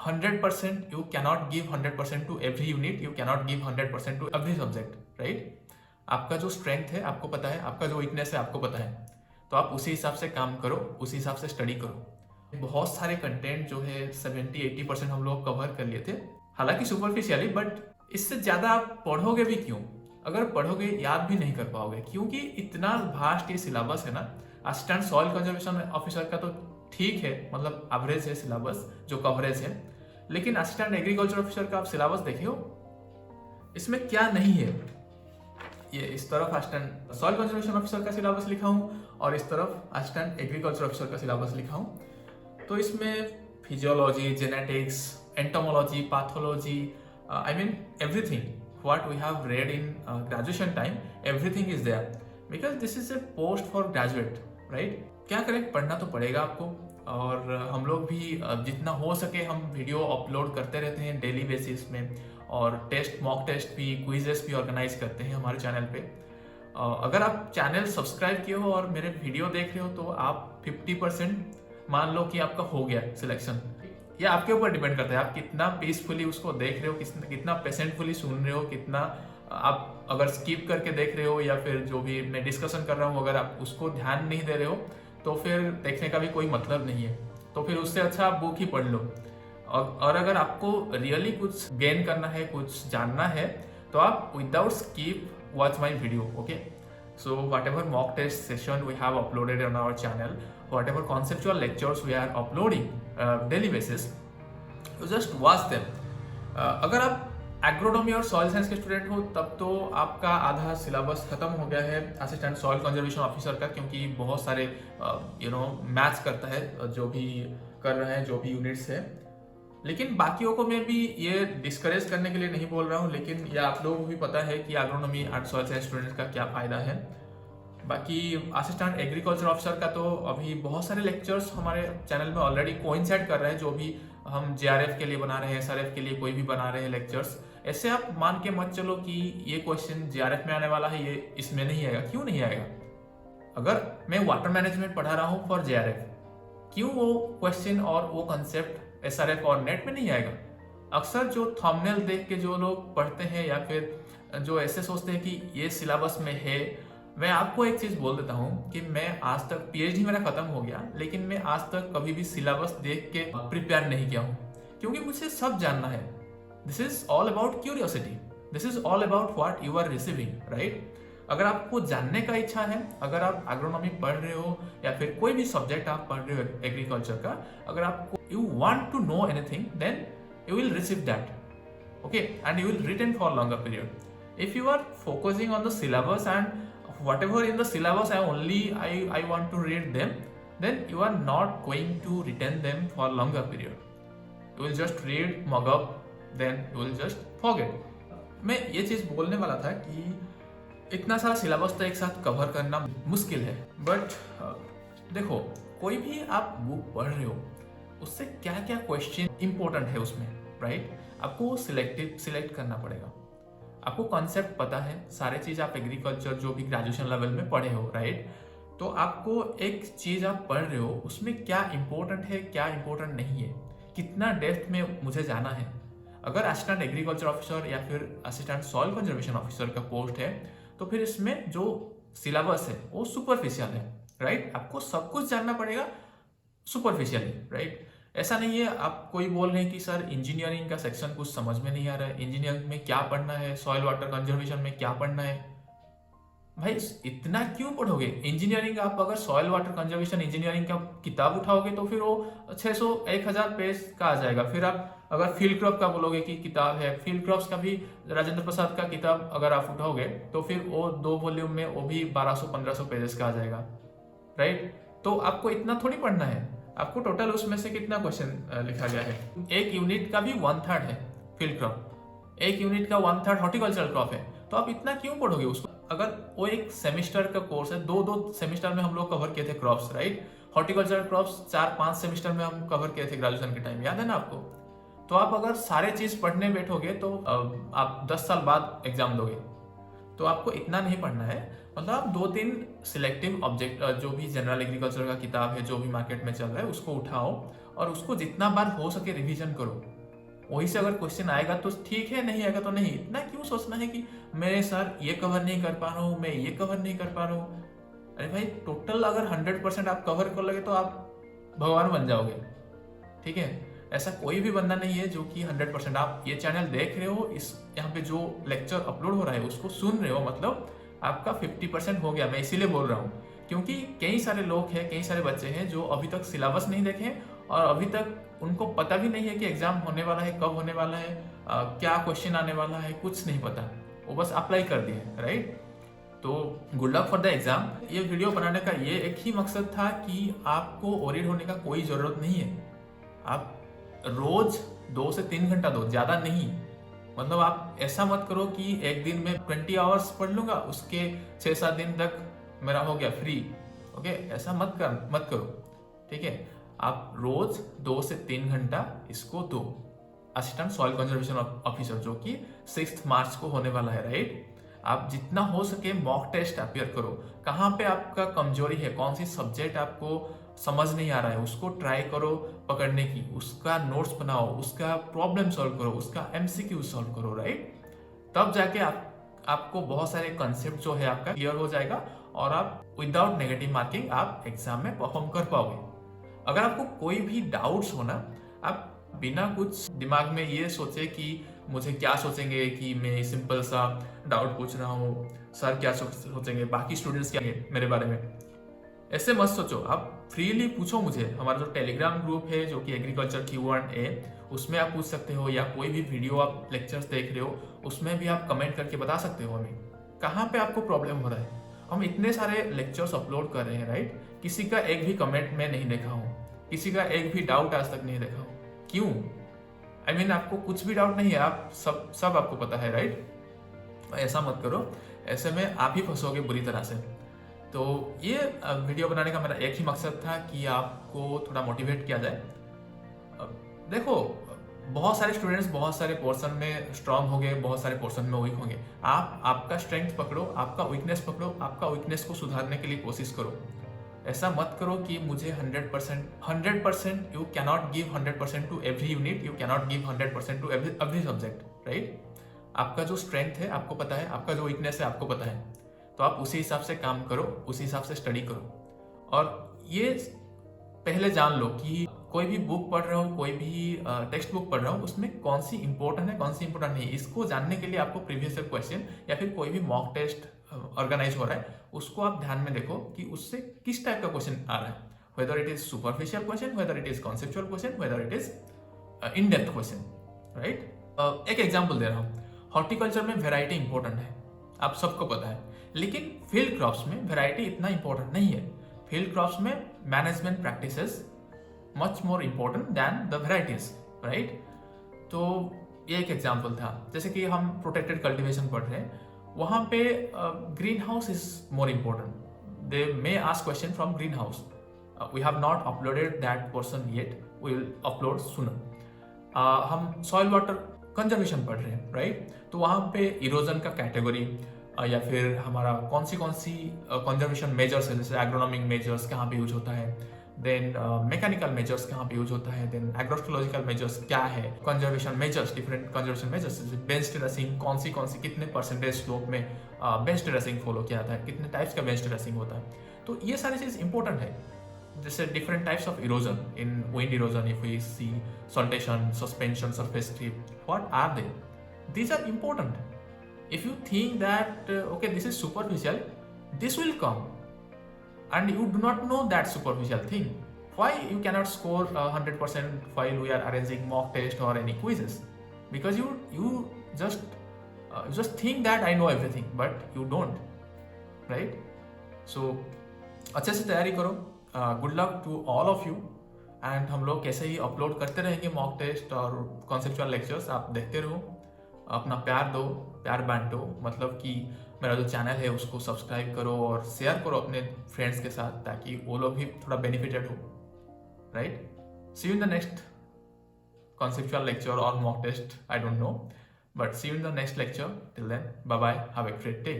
100% you cannot give 100% to every unit, you cannot give 100% to every subject, right? आपका जो strength है आपको पता है, आपका जो वीकनेस है आपको पता है, तो आप उसी हिसाब से काम करो, उसी हिसाब से स्टडी करो। बहुत सारे कंटेंट जो है 70-80% हम लोग कवर कर लिए थे, हालांकि सुपरफिशियली, बट इससे ज़्यादा आप पढ़ोगे भी क्यों? अगर पढ़ोगे याद भी नहीं कर पाओगे, क्योंकि इतना वास्ट ये सिलेबस है ना। असिस्टेंट सॉइल कंजर्वेशन ऑफिसर का तो ठीक है, मतलब एवरेज है सिलेबस जो कवरेज है, लेकिन असिस्टेंट एग्रीकल्चर ऑफिसर का आप सिलेबस देखे हो, इसमें क्या नहीं है? ये इस तरफ असिस्टेंट सॉइल कंजर्वेशन ऑफिसर का सिलेबस लिखा हूँ और इस तरफ असिस्टेंट एग्रीकल्चर ऑफिसर का सिलेबस लिखा हूँ। तो इसमें physiology, genetics, entomology, pathology, I mean everything what we have read in graduation time, everything is there, because this is a post for graduate, right? क्या करें, पढ़ना तो पड़ेगा आपको। और हम लोग भी जितना हो सके हम वीडियो अपलोड करते रहते हैं डेली बेसिस में, और टेस्ट, मॉक टेस्ट भी, क्विजेस भी ऑर्गेनाइज करते हैं हमारे चैनल पे। अगर आप चैनल सब्सक्राइब किए हो और मेरे वीडियो देख रहे हो तो आप 50% मान लो कि आपका हो गया सिलेक्शन। ये आपके ऊपर डिपेंड करता है, आप कितना पीसफुली उसको देख रहे हो, कितना पेशेंटफुली सुन रहे हो, कितना आप अगर स्किप करके देख रहे हो, या फिर जो भी मैं डिस्कशन कर रहा हूँ अगर आप उसको ध्यान नहीं दे रहे हो तो फिर देखने का भी कोई मतलब नहीं है। तो फिर उससे अच्छा आप बुक ही पढ़ लो। और अगर आपको रियली कुछ गेन करना है, कुछ जानना है, तो आप without skip watch my video, okay? So whatever mock test session we have uploaded on our channel, whatever conceptual lectures we are uploading daily basis, you just watch them. अगर आप एग्रोनॉमी और सॉइल साइंस के student हो तब तो आपका आधा syllabus खत्म हो गया है असिस्टेंट सॉइल कंजर्वेशन ऑफिसर का, क्योंकि बहुत सारे मैच करता है जो भी कर रहे हैं, जो भी यूनिट्स है। लेकिन बाकियों को मैं भी ये डिस्करेज करने के लिए नहीं बोल रहा हूँ, लेकिन ये आप लोगों को भी पता है कि agronomy and soil science students का क्या फ़ायदा है। बाकी असिस्टेंट एग्रीकल्चर ऑफिसर का तो अभी बहुत सारे लेक्चर्स हमारे चैनल में ऑलरेडी कोइंसाइड कर रहे हैं, जो भी हम जेआरएफ के लिए बना रहे हैं, एसआरएफ के लिए कोई भी बना रहे हैं लेक्चर्स। ऐसे आप मान के मत चलो कि ये क्वेश्चन जेआरएफ में आने वाला है, ये इसमें नहीं आएगा। क्यों नहीं आएगा? अगर मैं वाटर मैनेजमेंट पढ़ा रहा हूँ फॉर जेआरएफ, क्यों वो क्वेश्चन और वो कंसेप्ट एसआरएफ और नेट में नहीं आएगा? अक्सर जो थंबनेल देख के जो लोग पढ़ते हैं या फिर जो ऐसे सोचते हैं कि ये सिलेबस में है, मैं आपको एक चीज बोल देता हूँ कि मैं आज तक, पीएचडी मेरा खत्म हो गया, लेकिन मैं आज तक कभी भी सिलेबस देख के प्रिपेयर नहीं किया हूँ, क्योंकि मुझे सब जानना है। This is all about curiosity, this is all about what you are receiving, right? अगर आपको जानने का इच्छा है, अगर आप एग्रोनॉमी पढ़ रहे हो या फिर कोई भी सब्जेक्ट आप पढ़ रहे हो एग्रीकल्चर का, अगर आपको you want to know anything, then you will receive that, okay, and you will retain for longer period. If you are focusing on the syllabus and whatever in the syllabus I want to read them, then you are not going to retain them for longer period. You will just read, mug up, then you will just forget. मैं ये चीज बोलने वाला था कि इतना सारा syllabus तो एक साथ कवर करना मुश्किल है, बट देखो, कोई भी आप बुक पढ़ रहे हो उससे क्या क्या क्वेश्चन इंपॉर्टेंट है उसमें, राइट? आपको सिलेक्ट करना पड़ेगा। आपको कॉन्सेप्ट पता है, सारे चीज आप एग्रीकल्चर जो भी ग्रेजुएशन लेवल में पढ़े हो, राइट? तो आपको एक चीज आप पढ़ रहे हो, उसमें क्या इंपॉर्टेंट है, क्या इंपॉर्टेंट नहीं है, कितना डेप्थ में मुझे जाना है। अगर असिस्टेंट एग्रीकल्चर ऑफिसर या फिर असिस्टेंट सॉइल कंजर्वेशन ऑफिसर का पोस्ट है, तो फिर इसमें जो सिलेबस है वो सुपरफिशियल है, राइट? आपको सब कुछ जानना पड़ेगा सुपरफिशियली, राइट? ऐसा नहीं है आप कोई बोल रहे हैं कि सर इंजीनियरिंग का सेक्शन कुछ समझ में नहीं आ रहा है, इंजीनियरिंग में क्या पढ़ना है, सॉइल वाटर कंजर्वेशन में क्या पढ़ना है। भाई इतना क्यों पढ़ोगे? इंजीनियरिंग आप अगर सॉइल वाटर कंजर्वेशन इंजीनियरिंग का किताब उठाओगे तो फिर वो 600-1000 पेज का आ जाएगा। फिर आप अगर फील्ड क्रॉप का बोलोगे कि किताब है, फील्ड क्रॉप्स का भी राजेंद्र प्रसाद का किताब अगर आप उठाओगे तो फिर वो 2 वॉल्यूम में वो भी 1200-1500 पेजेस का आ जाएगा, राइट? तो आपको इतना थोड़ी पढ़ना है। आपको टोटल उसमें से कितना क्वेश्चन लिखा गया है? एक यूनिट का भी 1/3 है फील्ड क्रॉप, एक यूनिट का 1/3 हॉर्टिकल्चरल क्रॉप है, तो आप इतना क्यों पढ़ोगे उसको? अगर वो एक सेमेस्टर का कोर्स है, 2 सेमेस्टर में हम लोग कवर किए थे crops, right? Horticultural crops 4-5 semester में हम कवर किए थे ग्रेजुएशन के टाइम, याद है ना आपको? तो आप अगर सारे चीज पढ़ने बैठोगे तो आप 10 साल बाद एग्जाम दोगे। तो आपको इतना नहीं पढ़ना है, मतलब आप 2-3 सिलेक्टिव ऑब्जेक्ट, जो भी जनरल एग्रीकल्चर का किताब है, जो भी मार्केट में चल रहा है, उसको उठाओ और उसको जितना बार हो सके रिवीजन करो। वहीं से अगर क्वेश्चन आएगा तो ठीक है, नहीं आएगा तो नहीं। इतना क्यों सोचना है कि मैं सर ये कवर नहीं कर पा रहा हूँ, मैं ये कवर नहीं कर पा रहा हूँ। अरे भाई, टोटल अगर 100% आप कवर कर लोगे तो आप भगवान बन जाओगे, ठीक है। ऐसा कोई भी बंदा नहीं है जो कि 100%। आप ये चैनल देख रहे हो, इस यहाँ पे जो लेक्चर अपलोड हो रहा है उसको सुन रहे हो, मतलब आपका 50% हो गया। मैं इसीलिए बोल रहा हूँ क्योंकि कई सारे लोग हैं, कई सारे बच्चे हैं जो अभी तक सिलेबस नहीं देखे और अभी तक उनको पता भी नहीं है कि एग्जाम होने वाला है, कब होने वाला है, क्या क्वेश्चन आने वाला है, कुछ नहीं पता। वो बस अप्लाई कर दिए, राइट। तो good luck for the exam. ये वीडियो बनाने का ये एक ही मकसद था कि आपको ओरिड होने का कोई ज़रूरत नहीं है। आप रोज 2 से 3 घंटा दो, ज़्यादा नहीं। मतलब आप ऐसा मत करो कि एक दिन में 20 आवर्स पढ़ लूंगा, उसके 6-7 दिन तक मेरा हो गया फ्री। ओके, ऐसा मत करो, ठीक है। आप रोज 2 से 3 घंटा इसको दो। असिस्टेंट सॉइल कंजर्वेशन ऑफिसर जो कि 6 मार्च को होने वाला है, राइट। आप जितना हो सके मॉक टेस्ट अपियर करो। कहाँ पे आपका कमजोरी है, कौन सी सब्जेक्ट आपको समझ नहीं आ रहा है, उसको ट्राई करो पकड़ने की, उसका नोट्स बनाओ, उसका प्रॉब्लम सॉल्व करो, उसका एमसीक्यू सॉल्व करो, राइट। तब जाके आपको बहुत सारे कंसेप्ट जो है आपका क्लियर हो जाएगा और आप विदाउट नेगेटिव मार्किंग आप एग्जाम में परफॉर्म कर पाओगे। अगर आपको कोई भी डाउट्स हो ना, आप बिना कुछ दिमाग में ये सोचे कि मुझे क्या सोचेंगे कि मैं सिंपल सा डाउट पूछ रहा हूँ, सर क्या सोचेंगे, बाकी स्टूडेंट्स क्या है मेरे बारे में, ऐसे मत सोचो। आप फ्रीली पूछो मुझे। हमारा जो टेलीग्राम ग्रुप है जो कि एग्रीकल्चर Q&A, उसमें आप पूछ सकते हो, या कोई भी वीडियो आप लेक्चर्स देख रहे हो उसमें भी आप कमेंट करके बता सकते हो हमें कहाँ पे आपको प्रॉब्लम हो रहा है। हम इतने सारे लेक्चर्स अपलोड कर रहे हैं, राइट। किसी का एक भी कमेंट मैं नहीं देखा हूँ, किसी का एक भी डाउट आज तक नहीं देखा हूँ। क्यों? I mean, आपको कुछ भी डाउट नहीं है, आप सब आपको पता है, राइट। ऐसा मत करो, ऐसे में आप ही फंसोगे बुरी तरह से। तो ये वीडियो बनाने का मेरा एक ही मकसद था कि आपको थोड़ा मोटिवेट किया जाए। देखो, बहुत सारे स्टूडेंट्स बहुत सारे पोर्शन में स्ट्रांग होंगे, बहुत सारे पोर्शन में वीक होंगे। आप आपका स्ट्रेंथ पकड़ो, आपका वीकनेस पकड़ो, आपका वीकनेस को सुधारने के लिए कोशिश करो। ऐसा मत करो कि मुझे 100% you cannot give 100% to every unit, you cannot give 100% to every subject, right. आपका जो स्ट्रेंथ है आपको पता है, आपका जो वीकनेस है आपको पता है, तो आप उसी हिसाब से काम करो, उसी हिसाब से स्टडी करो। और ये पहले जान लो कि कोई भी बुक पढ़ रहा हो, कोई भी टेक्स्ट बुक पढ़ रहा हो, उसमें कौन सी इंपॉर्टेंट है, कौन सी इंपॉर्टेंट नहीं। इसको जानने के लिए आपको प्रीवियस ईयर क्वेश्चन या फिर कोई भी मॉक टेस्ट ऑर्गेनाइज हो रहा है उसको आप ध्यान में देखो कि उससे किस टाइप का क्वेश्चन आ रहा है, whether it is superficial question, whether it is conceptual question, whether it is in depth question, right. एक एग्जाम्पल दे रहा हूँ, हॉर्टिकल्चर में वेराइटी इंपॉर्टेंट है, आप सबको पता है, लेकिन फील्ड क्रॉप्स में वेराइटी इतना इंपॉर्टेंट नहीं है। फील्ड क्रॉप्स में management practices much more important than the varieties, right. तो ये एक एग्जाम्पल था। जैसे कि हम प्रोटेक्टेड कल्टिवेशन पढ़ रहे हैं, वहाँ पे green house is more important. They may ask question from green house. We have not uploaded that portion yet, we will upload sooner. हम सॉइल वाटर कंजर्वेशन पढ़ रहे हैं, राइट। तो वहाँ पे इरोजन का कैटेगरी या फिर हमारा कौन सी कंजर्वेशन मेजर्स है, जैसे एग्रोनॉमिक मेजर्स कहाँ पे यूज होता है, देन मैकेनिकल मेजर्स कहाँ पे यूज होता है, देन एग्रोस्टोलॉजिकल मेजर्स क्या है, conservation measures, different conservation measures, जैसे बेंच टेरेसिंग, कौन सी कितने परसेंटेज स्लोप में बेंच टेरेसिंग फॉलो किया जाता है, कितने टाइप्स का बेंच टेरेसिंग होता है। तो ये सारी चीज इंपॉर्टेंट है। जैसे different types of erosion, in wind erosion if we see saltation, suspension, surface creep, what are they? These are important. If you think that okay, this is superficial, this will come, and you do not know that superficial thing. Why you cannot score 100% while we are arranging mock test or any quizzes? Because you just think that I know everything, but you don't, right? So अच्छे से तैयारी करो। Good luck to all of you. And हम लोग कैसे ही upload करते रहेंगे मॉक टेस्ट और कॉन्सेप्चुअल लेक्चर्स, आप देखते रहो, अपना प्यार दो, प्यार बांटो। मतलब कि मेरा जो चैनल है उसको सब्सक्राइब करो और शेयर करो अपने फ्रेंड्स के साथ, ताकि वो लोग भी थोड़ा बेनिफिटेड हो, right. See you in the next conceptual lecture or mock test, I don't know, but see you in the next lecture. Till then, bye bye, have a great day.